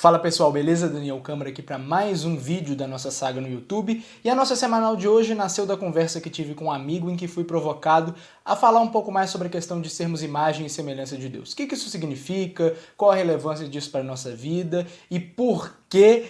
Fala pessoal, beleza? Daniel Câmara aqui para mais um vídeo da nossa saga no YouTube. E a nossa semanal de hoje nasceu da conversa que tive com um amigo em que fui provocado a falar um pouco mais sobre a questão de sermos imagem e semelhança de Deus. O que isso significa, qual a relevância disso para a nossa vida e por que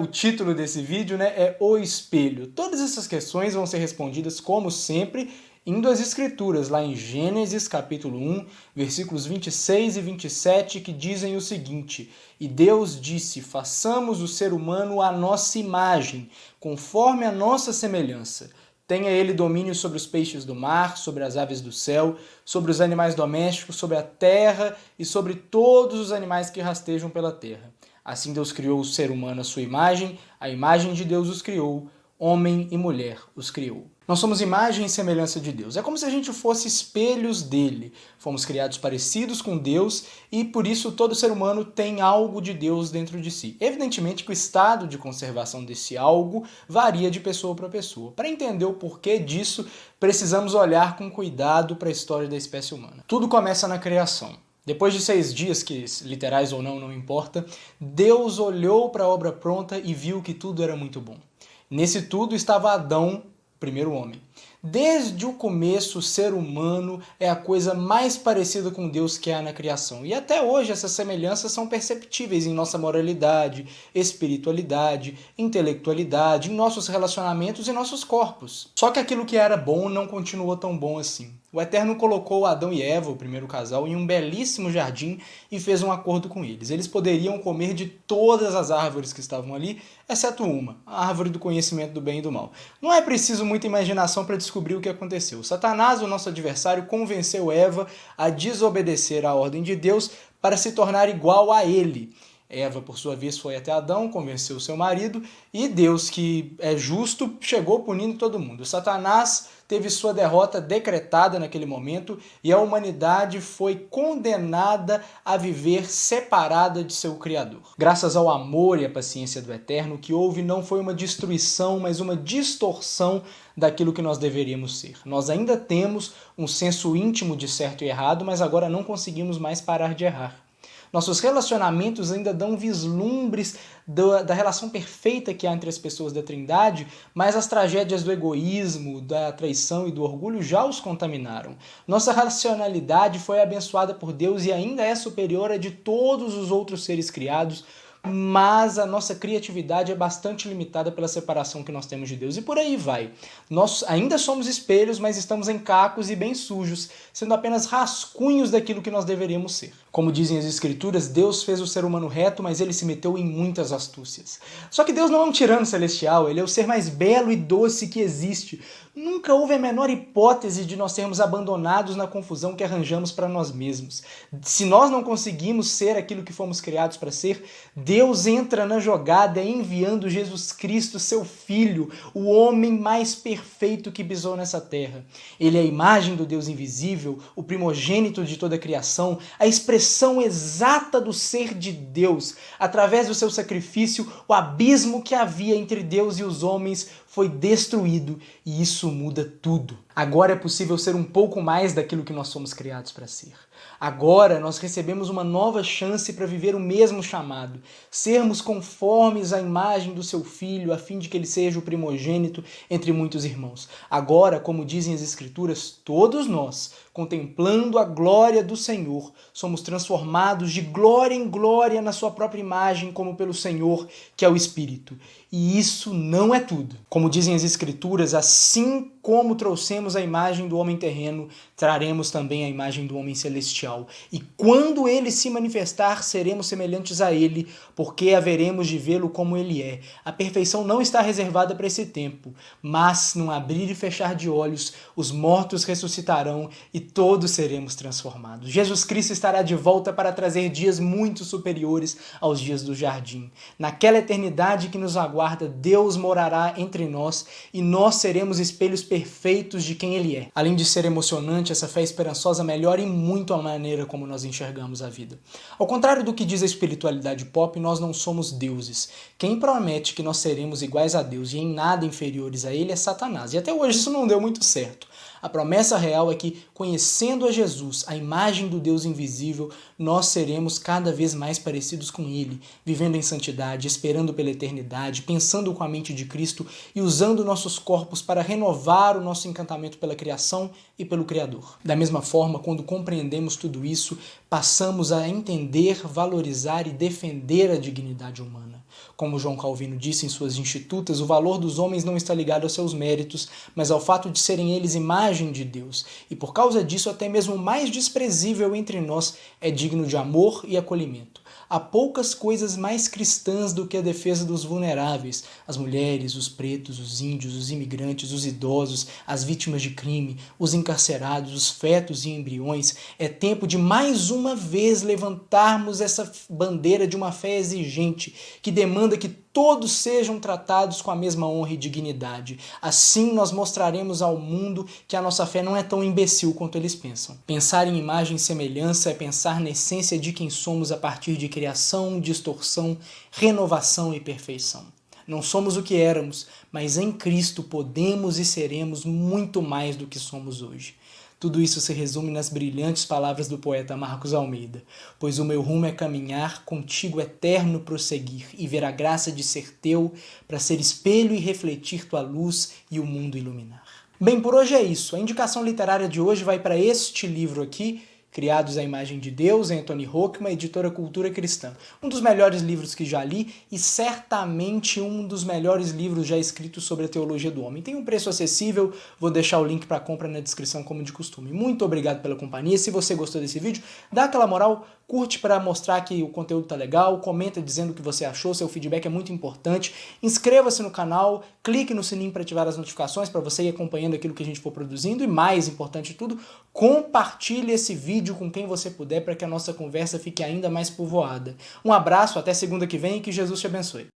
o título desse vídeo é O Espelho. Todas essas questões vão ser respondidas, como sempre, indo às Escrituras, lá em Gênesis capítulo 1, versículos 26 e 27, que dizem o seguinte: E Deus disse, façamos o ser humano à nossa imagem, conforme a nossa semelhança. Tenha ele domínio sobre os peixes do mar, sobre as aves do céu, sobre os animais domésticos, sobre a terra e sobre todos os animais que rastejam pela terra. Assim Deus criou o ser humano à sua imagem, a imagem de Deus os criou, homem e mulher os criou. Nós somos imagem e semelhança de Deus. É como se a gente fosse espelhos dele. Fomos criados parecidos com Deus e, por isso, todo ser humano tem algo de Deus dentro de si. Evidentemente que o estado de conservação desse algo varia de pessoa para pessoa. Para entender o porquê disso, precisamos olhar com cuidado para a história da espécie humana. Tudo começa na criação. Depois de 6 dias, que literais ou não importa, Deus olhou para a obra pronta e viu que tudo era muito bom. Nesse tudo estava Adão, primeiro homem. Desde o começo, o ser humano é a coisa mais parecida com Deus que há na criação. E até hoje essas semelhanças são perceptíveis em nossa moralidade, espiritualidade, intelectualidade, em nossos relacionamentos e nossos corpos. Só que aquilo que era bom não continuou tão bom assim. O Eterno colocou Adão e Eva, o primeiro casal, em um belíssimo jardim e fez um acordo com eles. Eles poderiam comer de todas as árvores que estavam ali, exceto uma, a árvore do conhecimento do bem e do mal. Não é preciso muita imaginação para descobrir o que aconteceu. Satanás, o nosso adversário, convenceu Eva a desobedecer à ordem de Deus para se tornar igual a ele. Eva, por sua vez, foi até Adão, convenceu seu marido, e Deus, que é justo, chegou punindo todo mundo. Satanás teve sua derrota decretada naquele momento e a humanidade foi condenada a viver separada de seu Criador. Graças ao amor e à paciência do Eterno, o que houve não foi uma destruição, mas uma distorção daquilo que nós deveríamos ser. Nós ainda temos um senso íntimo de certo e errado, mas agora não conseguimos mais parar de errar. Nossos relacionamentos ainda dão vislumbres da relação perfeita que há entre as pessoas da Trindade, mas as tragédias do egoísmo, da traição e do orgulho já os contaminaram. Nossa racionalidade foi abençoada por Deus e ainda é superior à de todos os outros seres criados, mas a nossa criatividade é bastante limitada pela separação que nós temos de Deus. E por aí vai. Nós ainda somos espelhos, mas estamos em cacos e bem sujos, sendo apenas rascunhos daquilo que nós deveríamos ser. Como dizem as Escrituras, Deus fez o ser humano reto, mas ele se meteu em muitas astúcias. Só que Deus não é um tirano celestial, ele é o ser mais belo e doce que existe. Nunca houve a menor hipótese de nós sermos abandonados na confusão que arranjamos para nós mesmos. Se nós não conseguimos ser aquilo que fomos criados para ser, Deus entra na jogada enviando Jesus Cristo, seu Filho, o homem mais perfeito que pisou nessa terra. Ele é a imagem do Deus invisível, o primogênito de toda a criação, a expressão exata do ser de Deus. Através do seu sacrifício, o abismo que havia entre Deus e os homens foi destruído e isso muda tudo. Agora é possível ser um pouco mais daquilo que nós somos criados para ser. Agora nós recebemos uma nova chance para viver o mesmo chamado, sermos conformes à imagem do seu Filho, a fim de que ele seja o primogênito entre muitos irmãos. Agora, como dizem as Escrituras, todos nós, contemplando a glória do Senhor, somos transformados de glória em glória na sua própria imagem, como pelo Senhor, que é o Espírito. E isso não é tudo. Como dizem as Escrituras, assim como trouxemos a imagem do homem terreno, traremos também a imagem do homem celestial. E quando ele se manifestar, seremos semelhantes a ele, porque haveremos de vê-lo como ele é. A perfeição não está reservada para esse tempo, mas num abrir e fechar de olhos, os mortos ressuscitarão e todos seremos transformados. Jesus Cristo estará de volta para trazer dias muito superiores aos dias do jardim. Naquela eternidade que nos aguarda, Deus morará entre nós e nós seremos espelhos perfeitos de quem Ele é. Além de ser emocionante, essa fé esperançosa melhora em muito a maneira como nós enxergamos a vida. Ao contrário do que diz a espiritualidade pop, nós não somos deuses. Quem promete que nós seremos iguais a Deus e em nada inferiores a Ele é Satanás. E até hoje isso não deu muito certo. A promessa real é que, conhecendo a Jesus, a imagem do Deus invisível, nós seremos cada vez mais parecidos com Ele, vivendo em santidade, esperando pela eternidade, pensando com a mente de Cristo e usando nossos corpos para renovar o nosso encantamento pela criação e pelo Criador. Da mesma forma, quando compreendemos tudo isso, passamos a entender, valorizar e defender a dignidade humana. Como João Calvino disse em suas Institutas, o valor dos homens não está ligado aos seus méritos, mas ao fato de serem eles imagem de Deus, e por causa disso até mesmo o mais desprezível entre nós é digno de amor e acolhimento. Há poucas coisas mais cristãs do que a defesa dos vulneráveis, as mulheres, os pretos, os índios, os imigrantes, os idosos, as vítimas de crime, os encarcerados, os fetos e embriões. É tempo de mais uma vez levantarmos essa bandeira de uma fé exigente, que demanda que todos sejam tratados com a mesma honra e dignidade. Assim nós mostraremos ao mundo que a nossa fé não é tão imbecil quanto eles pensam. Pensar em imagem e semelhança é pensar na essência de quem somos a partir de criação, distorção, renovação e perfeição. Não somos o que éramos, mas em Cristo podemos e seremos muito mais do que somos hoje. Tudo isso se resume nas brilhantes palavras do poeta Marcos Almeida. Pois o meu rumo é caminhar, contigo eterno prosseguir, e ver a graça de ser teu, para ser espelho e refletir tua luz e o mundo iluminar. Bem, por hoje é isso. A indicação literária de hoje vai para este livro aqui, Criados à Imagem de Deus, Anthony Hockman, editora Cultura Cristã. Um dos melhores livros que já li e certamente um dos melhores livros já escritos sobre a teologia do homem. Tem um preço acessível, vou deixar o link para compra na descrição como de costume. Muito obrigado pela companhia. Se você gostou desse vídeo, dá aquela moral, curte para mostrar que o conteúdo tá legal, comenta dizendo o que você achou, seu feedback é muito importante. Inscreva-se no canal, clique no sininho para ativar as notificações para você ir acompanhando aquilo que a gente for produzindo e, mais importante de tudo, compartilhe esse vídeo com quem você puder para que a nossa conversa fique ainda mais povoada. Um abraço, até segunda que vem e que Jesus te abençoe.